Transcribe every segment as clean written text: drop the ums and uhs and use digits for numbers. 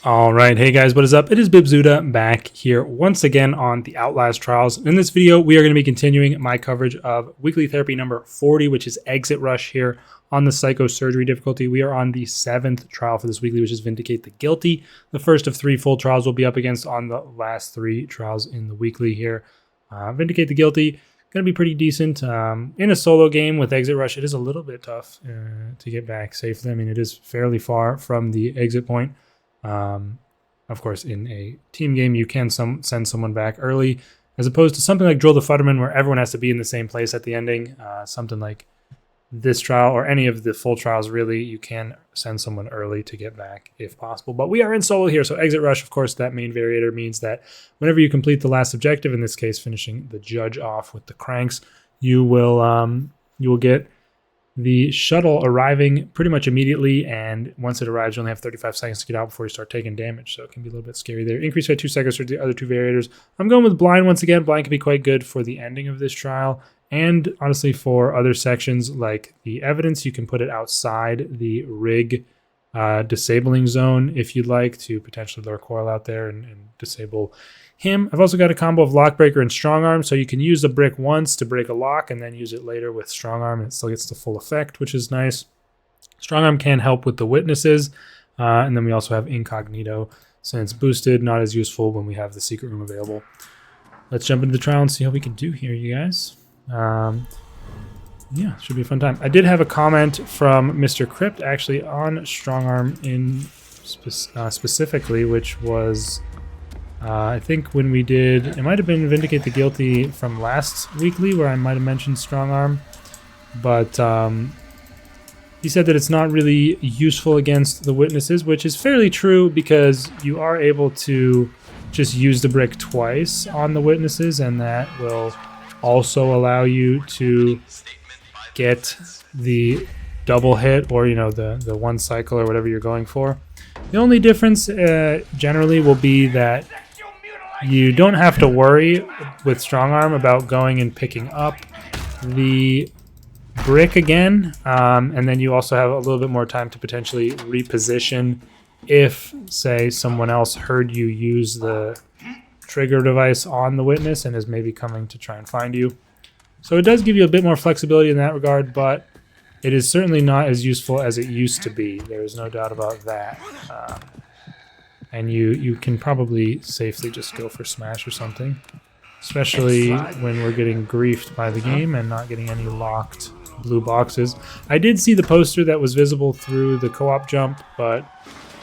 All right, hey guys, what is up? It is Bibzuda back here once again on the Outlast trials. In this video, we are going to be continuing my coverage of weekly therapy number 40, which is Exit Rush here on the psychosurgery difficulty. We are on the 7th trial for this weekly, which is Vindicate the Guilty. The first of 3 full trials we'll be up against on the last 3 trials in the weekly here. Vindicate the Guilty, going to be pretty decent. In a solo game with Exit Rush, it is a little bit tough to get back safely. I mean, it is fairly far from the exit point. Of course, in a team game, you can send someone back early, as opposed to something like Drill the Futterman, where everyone has to be in the same place at the ending. Something like this trial, or any of the full trials, really, you can send someone early to get back if possible. But we are in solo here, so Exit Rush, of course, that main variator means that whenever you complete the last objective, in this case, finishing the judge off with the cranks, you will get the shuttle arriving pretty much immediately, and once it arrives, you only have 35 seconds to get out before you start taking damage, so it can be a little bit scary there. Increase by 2 seconds for the other 2 variators. I'm going with Blind once again. Blind can be quite good for the ending of this trial, and honestly for other sections like the evidence, you can put it outside the rig disabling zone if you'd like to potentially lure Coil out there and disable him. I've also got a combo of Lockbreaker and Strong Arm, so you can use the brick once to break a lock and then use it later with Strong Arm, and it still gets the full effect, which is nice. Strong Arm can help with the witnesses, and then we also have Incognito. Since boosted, not as useful when we have the secret room available. Let's jump into the trial and see how we can do here, you guys. Yeah, should be a fun time. I did have a comment from Mr. Crypt, actually, on Strong Arm in specifically, which was... I think when we did, it might have been Vindicate the Guilty from last weekly where I might have mentioned Strong Arm, but he said that it's not really useful against the witnesses, which is fairly true because you are able to just use the brick twice on the witnesses, and that will also allow you to get the double hit, or the one cycle or whatever you're going for. The only difference generally will be that you don't have to worry with Strong Arm about going and picking up the brick again, and then you also have a little bit more time to potentially reposition if, say, someone else heard you use the trigger device on the witness and is maybe coming to try and find you. So it does give you a bit more flexibility in that regard, but it is certainly not as useful as it used to be. There is no doubt about that. And you can probably safely just go for Smash or something, especially when we're getting griefed by the game and not getting any locked blue boxes. I did see the poster that was visible through the co-op jump, but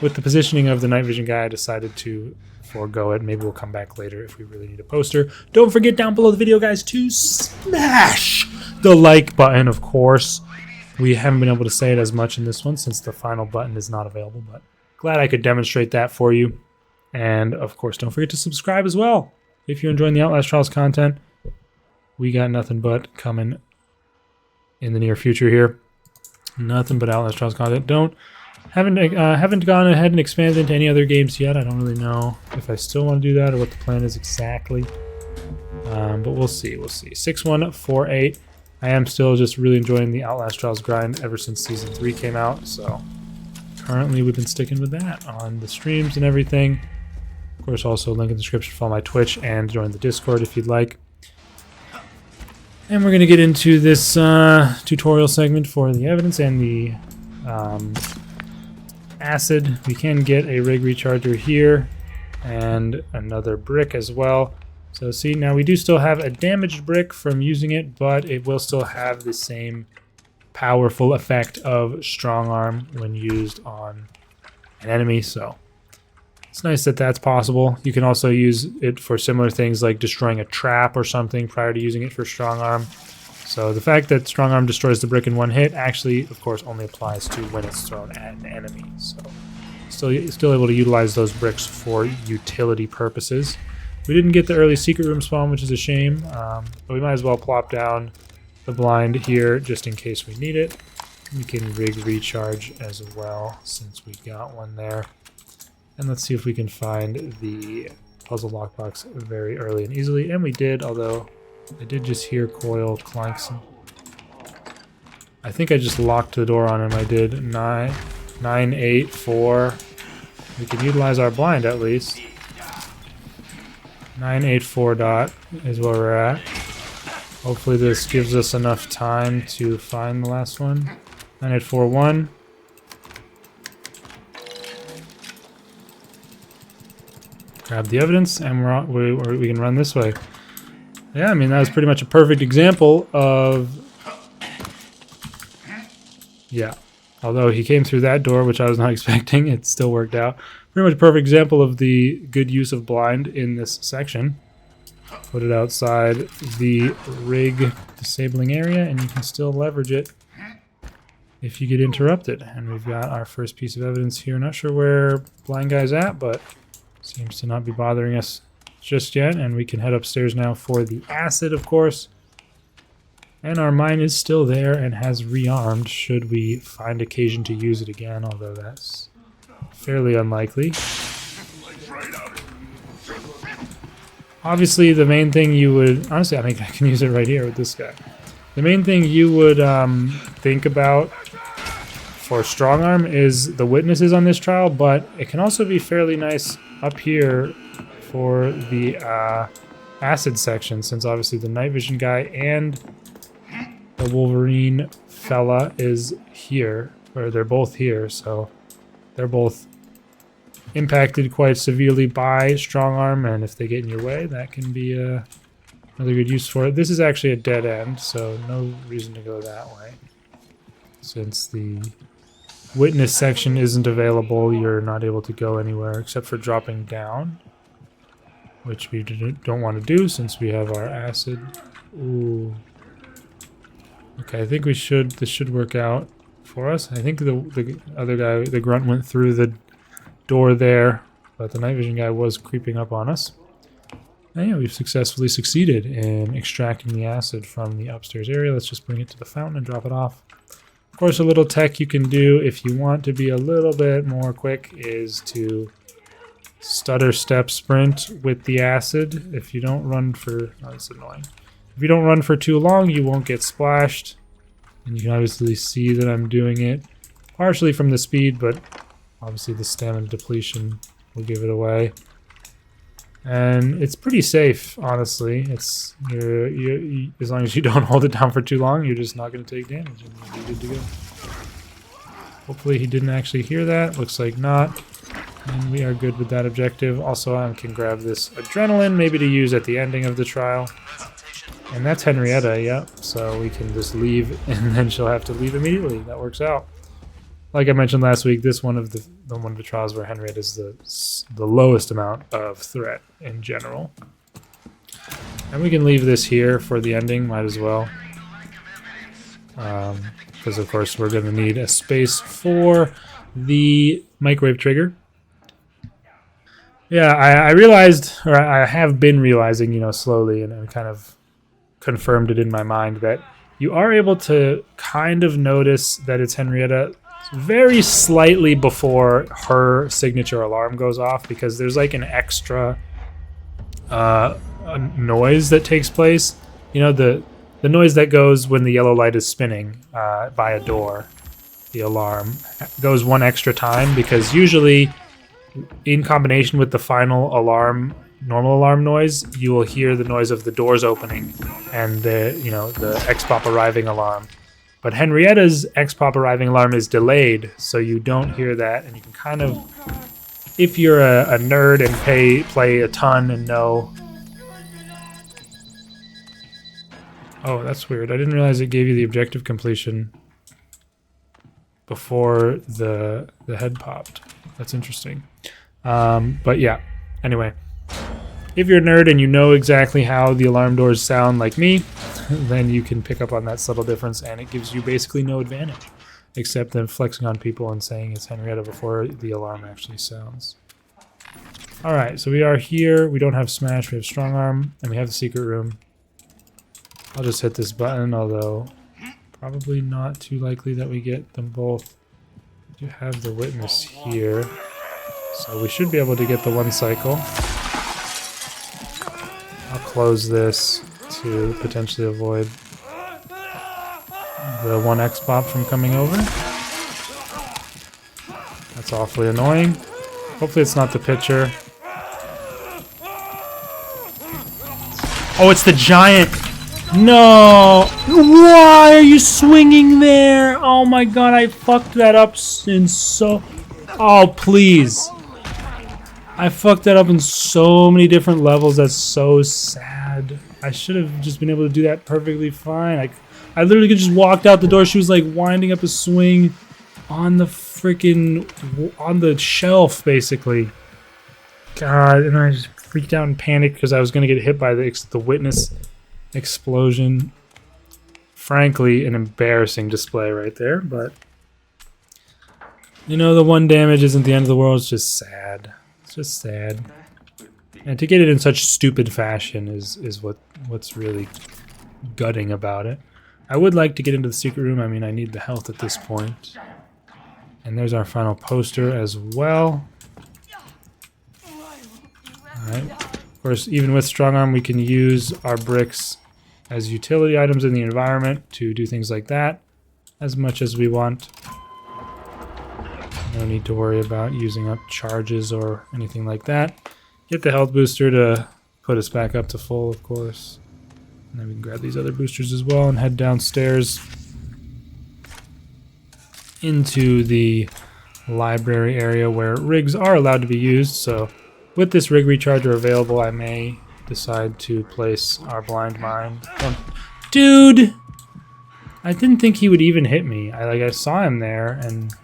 with the positioning of the night vision guy, I decided to forego it. Maybe we'll come back later if we really need a poster. Don't forget down below the video, guys, to smash the like button, of course. We haven't been able to say it as much in this one since the final button is not available, but glad I could demonstrate that for you. And of course, don't forget to subscribe as well. If you're enjoying the Outlast Trials content, we got nothing but coming in the near future here. Nothing but Outlast Trials content. Haven't gone ahead and expanded into any other games yet. I don't really know if I still want to do that or what the plan is exactly. But we'll see. 6148. I am still just really enjoying the Outlast Trials grind ever since Season 3 came out, so currently we've been sticking with that on the streams and everything. Of course, also link in the description for my Twitch and join the Discord if you'd like. And we're going to get into this tutorial segment for the evidence and the acid. We can get a rig recharger here and another brick as well. So see, now we do still have a damaged brick from using it, but it will still have the same powerful effect of Strong Arm when used on an enemy, so it's nice that that's possible. You can also use it for similar things like destroying a trap or something prior to using it for Strong Arm. So the fact that Strong Arm destroys the brick in one hit actually, of course, only applies to when it's thrown at an enemy. So still able to utilize those bricks for utility purposes. We didn't get the early secret room spawn, which is a shame, but we might as well plop down the blind here just in case we need it. We can rig recharge as well since we got one there. And let's see if we can find the puzzle lockbox very early and easily. And we did, although I did just hear Coil clank some. I think I just locked the door on him. I did 9, 8, 4, We can utilize our blind at least. 984 dot is where we're at. Hopefully this gives us enough time to find the last one. 9841. Grab the evidence, and we can run this way. Yeah, I mean, that was pretty much a perfect example of... Yeah. Although he came through that door, which I was not expecting, it still worked out. Pretty much a perfect example of the good use of blind in this section. Put it outside the rig disabling area, and you can still leverage it if you get interrupted. And we've got our first piece of evidence here. Not sure where blind guy's at, but seems to not be bothering us just yet. And we can head upstairs now for the acid, of course. And our mine is still there and has rearmed should we find occasion to use it again, although that's fairly unlikely. Obviously, the main thing you would... Honestly, I think I can use it right here with this guy. The main thing you would think about for strong arm is the witnesses on this trial, but it can also be fairly nice up here for the acid section, since obviously the night vision guy and the Wolverine fella is here, or they're both here, so they're both impacted quite severely by strong arm, and if they get in your way, that can be another good use for it. This is actually a dead end, so no reason to go that way. Since the witness section isn't available, you're not able to go anywhere except for dropping down, which we don't want to do since we have our acid. Ooh. Okay, I think we should. This should work out for us. I think the other guy, the grunt, went through the door there, but the night vision guy was creeping up on us. And yeah, we've successfully succeeded in extracting the acid from the upstairs area. Let's just bring it to the fountain and drop it off. Of course, a little tech you can do if you want to be a little bit more quick is to stutter step sprint with the acid. If you don't run for... Oh, that's annoying. If you don't run for too long, you won't get splashed. And you can obviously see that I'm doing it partially from the speed, but obviously the stamina depletion will give it away. And it's pretty safe, honestly. It's as long as you don't hold it down for too long, you're just not going to take damage and you'll be good to go. Hopefully he didn't actually hear that. Looks like not. And we are good with that objective. Also, I can grab this adrenaline, maybe to use at the ending of the trial. And that's Henrietta, yep. So we can just leave, and then she'll have to leave immediately. That works out. Like I mentioned last week, this one of the trials where Henrietta is the lowest amount of threat in general. And we can leave this here for the ending, might as well. Because of course we're going to need a space for the microwave trigger. Yeah, I realized, or I have been realizing, you know, slowly, and kind of confirmed it in my mind, that you are able to kind of notice that it's Henrietta very slightly before her signature alarm goes off, because there's like an extra noise that takes place. You know, the noise that goes when the yellow light is spinning by a door. The alarm goes one extra time, because usually in combination with the final alarm, normal alarm noise, you will hear the noise of the doors opening and the X-Pop arriving alarm. But Henrietta's X-Pop arriving alarm is delayed, so you don't hear that, and you can kind of, if you're a nerd and play a ton and know... Oh, that's weird. I didn't realize it gave you the objective completion before the head popped. That's interesting. But yeah, anyway. If you're a nerd and you know exactly how the alarm doors sound like me, then you can pick up on that subtle difference, and it gives you basically no advantage, except then flexing on people and saying it's Henrietta before the alarm actually sounds. Alright, so we are here. We don't have Smash, we have Strong Arm, and we have the secret room. I'll just hit this button, although probably not too likely that we get them both. We do have the witness here, so we should be able to get the one cycle. I'll close this to potentially avoid the one X-Pop from coming over. That's awfully annoying. Hopefully it's not the pitcher. Oh, it's the giant. No. Why are you swinging there? Oh my god, I fucked that up in so... Oh, please. I fucked that up in so many different levels. That's so sad. I should have just been able to do that perfectly fine. I literally could just walked out the door. She was like winding up a swing on the freaking... on the shelf, basically. God, and I just freaked out and panicked because I was going to get hit by the witness explosion. Frankly, an embarrassing display right there, but... You know, the 1 damage isn't the end of the world. It's just sad. It's just sad. And to get it in such stupid fashion is what's really gutting about it. I would like to get into the secret room. I mean, I need the health at this point. And there's our final poster as well. Alright. Of course, even with Strong Arm, we can use our bricks as utility items in the environment to do things like that as much as we want. No need to worry about using up charges or anything like that. Get the health booster to put us back up to full, of course. And then we can grab these other boosters as well and head downstairs into the library area where rigs are allowed to be used. So with this rig recharger available, I may decide to place our blind mine. Dude! I didn't think he would even hit me. I saw him there and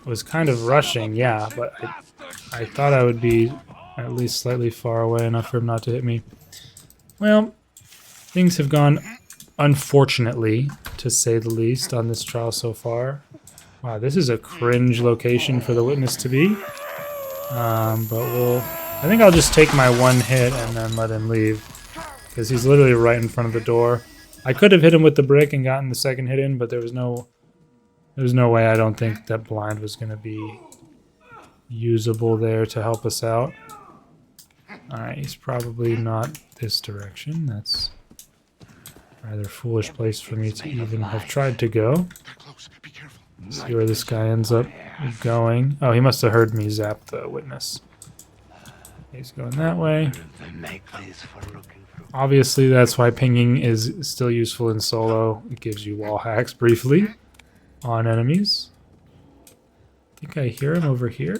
was kind of rushing, yeah, but I thought I would be at least slightly far away enough for him not to hit me. Well, things have gone unfortunately, to say the least, on this trial so far. Wow, this is a cringe location for the witness to be. But I think I'll just take my 1 hit and then let him leave, because he's literally right in front of the door. I could have hit him with the brick and gotten the 2nd hit in, but there was no way. I don't think that blind was going to be usable there to help us out. Alright, he's probably not this direction. That's a rather foolish place for me to even have tried to go. See where this guy ends up going. Oh, he must have heard me zap the witness. He's going that way. Obviously, that's why pinging is still useful in solo. It gives you wall hacks briefly on enemies. I think I hear him over here.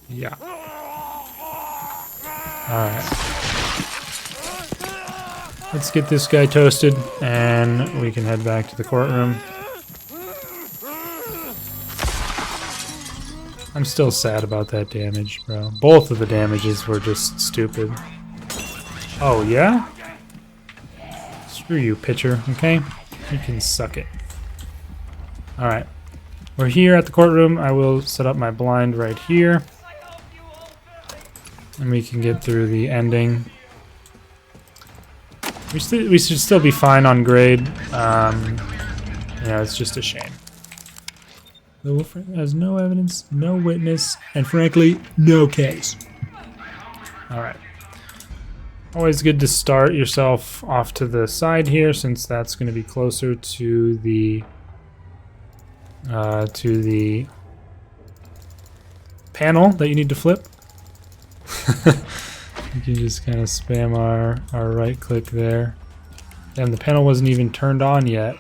Yeah. Alright. Let's get this guy toasted, and we can head back to the courtroom. I'm still sad about that damage, bro. Both of the damages were just stupid. Oh, yeah? Screw you, pitcher, okay? You can suck it. Alright. We're here at the courtroom. I will set up my blind right here. And we can get through the ending. We should still be fine on grade. It's just a shame. The wolf has no evidence, no witness, and frankly, no case. Alright. Always good to start yourself off to the side here, since that's going to be closer to the panel that you need to flip. You can just kind of spam our right click there. Damn, the panel wasn't even turned on yet.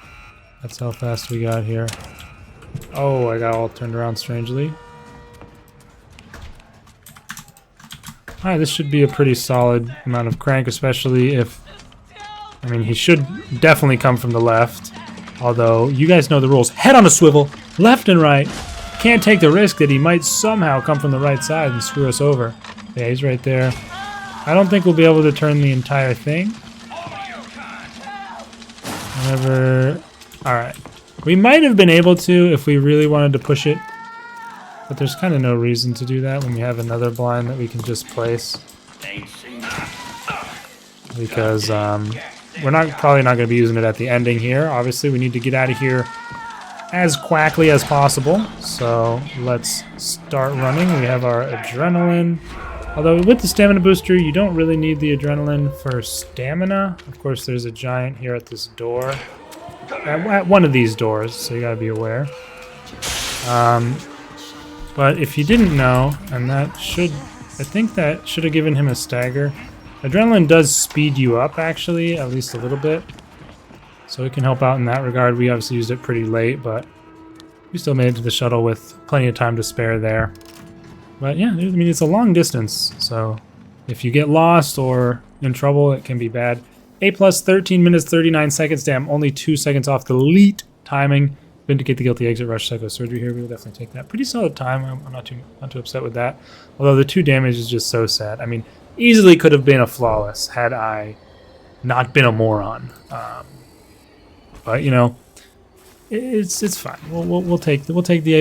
That's how fast we got here. Oh, I got all turned around strangely. Alright, this should be a pretty solid amount of crank, especially if... I mean, he should definitely come from the left. Although, you guys know the rules. Head on a swivel, left and right. Can't take the risk that he might somehow come from the right side and screw us over. Yeah, he's right there. I don't think we'll be able to turn the entire thing. Alright. We might have been able to if we really wanted to push it. But there's kind of no reason to do that when we have another blind that we can just place. Because we're probably not going to be using it at the ending here. Obviously, we need to get out of here as quickly as possible. So let's start running. We have our adrenaline. Although with the stamina booster, you don't really need the adrenaline for stamina. Of course, there's a giant here at this door. At one of these doors, so you gotta be aware. But if you didn't know, and I think that should have given him a stagger. Adrenaline does speed you up, actually, at least a little bit. So it can help out in that regard. We obviously used it pretty late, but we still made it to the shuttle with plenty of time to spare there. But yeah, I mean, it's a long distance, so if you get lost or in trouble, it can be bad. A+, 13 minutes, 39 seconds. Damn, only 2 seconds off the elite timing. Vindicate the guilty, exit rush, psycho surgery here. We'll definitely take that. Pretty solid time. I'm not too upset with that. Although the 2 damage is just so sad. I mean, easily could have been a flawless had I not been a moron. But you know, it's fine. We'll take the A+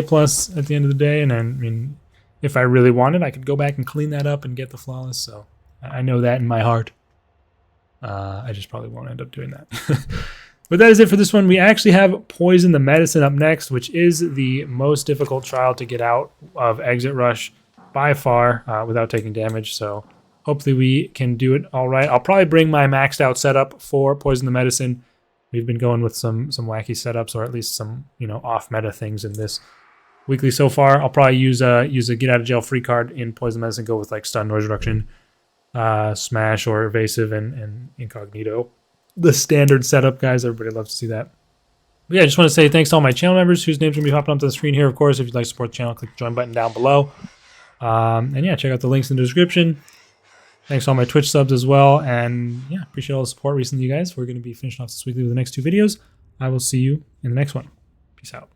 at the end of the day, and then, I mean, if I really wanted, I could go back and clean that up and get the flawless. So I know that in my heart. I just probably won't end up doing that. But that is it for this one. We actually have Poison the Medicine up next, which is the most difficult trial to get out of Exit Rush by far without taking damage. So hopefully we can do it all right. I'll probably bring my maxed out setup for Poison the Medicine. We've been going with some wacky setups, or at least some, you know, off meta things in this weekly so far. I'll probably use a get out of jail free card in Poison Medicine. Go with like stun, noise reduction, smash, or evasive and incognito. The standard setup, guys. Everybody loves to see that. But yeah, I just want to say thanks to all my channel members whose names are going to be popping up on the screen here. Of course, if you'd like to support the channel, click the join button down below. And yeah, check out the links in the description. Thanks to all my Twitch subs as well. And yeah, appreciate all the support recently, you guys. We're going to be finishing off this weekly with the next 2 videos. I will see you in the next one. Peace out.